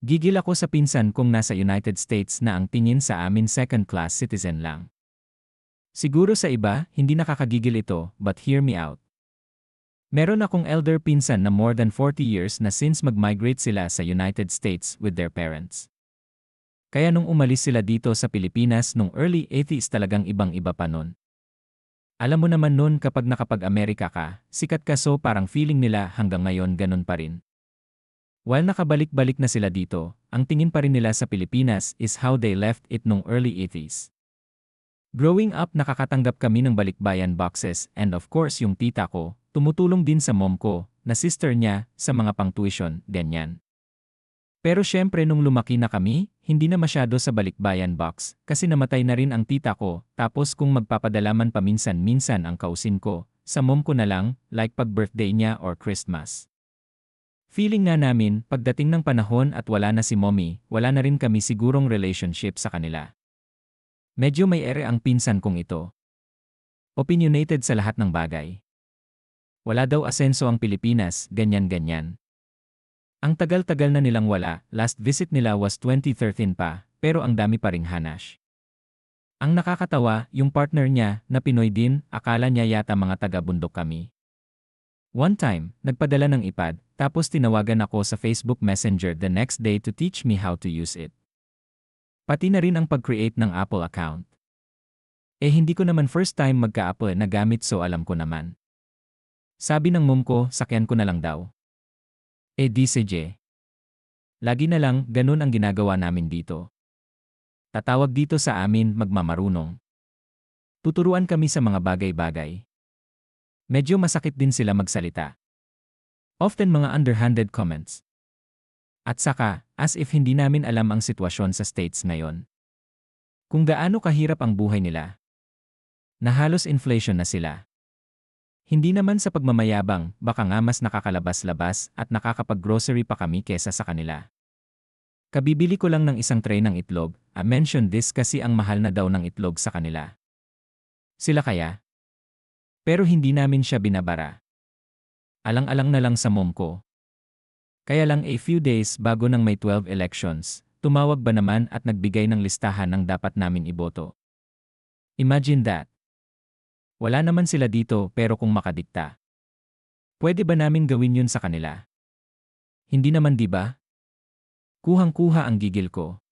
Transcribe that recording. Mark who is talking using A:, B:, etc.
A: Gigil ako sa pinsan kong nasa United States na ang tingin sa amin second-class citizen lang. Siguro sa iba, hindi nakakagigil ito, but hear me out. Meron akong elder pinsan na more than 40 years na since mag-migrate sila sa United States with their parents. Kaya nung umalis sila dito sa Pilipinas nung early 80s talagang ibang-iba pa nun. Alam mo naman nun kapag nakapag-Amerika ka, sikat ka so parang feeling nila hanggang ngayon ganun pa rin. While nakabalik-balik na sila dito, ang tingin pa rin nila sa Pilipinas is how they left it nung early 80s. Growing up nakakatanggap kami ng balikbayan boxes and of course yung tita ko, tumutulong din sa mom ko, na sister niya, sa mga pang-tuition, ganyan. Pero syempre nung lumaki na kami, hindi na masyado sa balikbayan box, kasi namatay na rin ang tita ko, tapos kung magpapadalaman paminsan-minsan ang kausin ko, sa mom ko na lang, like pag birthday niya or Christmas. Feeling nga namin, pagdating ng panahon at wala na si mommy, wala na rin kami sigurong relationship sa kanila. Medyo may ere ang pinsan kong ito. Opinionated sa lahat ng bagay. Wala daw asenso ang Pilipinas, ganyan-ganyan. Ang tagal-tagal na nilang wala, last visit nila was 2013 pa, pero ang dami pa ring hanash. Ang nakakatawa, yung partner niya, na Pinoy din, akala niya yata mga taga-bundok kami. One time, nagpadala ng iPad, tapos tinawagan ako sa Facebook Messenger the next day to teach me how to use it. Pati na rin ang pag-create ng Apple account. Hindi ko naman first time magka-Apple na gamit so alam ko naman. Sabi ng mom ko, sakyan ko na lang daw. Di sige. Lagi na lang, ganun ang ginagawa namin dito. Tatawag dito sa amin, magmamarunong. Tuturuan kami sa mga bagay-bagay. Medyo masakit din sila magsalita. Often mga underhanded comments. At saka, as if hindi namin alam ang sitwasyon sa States ngayon. Kung gaano kahirap ang buhay nila. Na halos inflation na sila. Hindi naman sa pagmamayabang, baka nga mas nakakalabas-labas at nakakapag-grocery pa kami kesa sa kanila. Kabibili ko lang ng isang tray ng itlog, I mentioned this kasi ang mahal na daw ng itlog sa kanila. Sila kaya? Pero hindi namin siya binabara. Alang-alang na lang sa mom ko. Kaya lang a few days bago ng May 12 elections, tumawag ba naman at nagbigay ng listahan ng dapat namin iboto. Imagine that. Wala naman sila dito pero kung makadikta. Pwede ba namin gawin yun sa kanila? Hindi naman 'di ba? Kuhang-kuha ang gigil ko.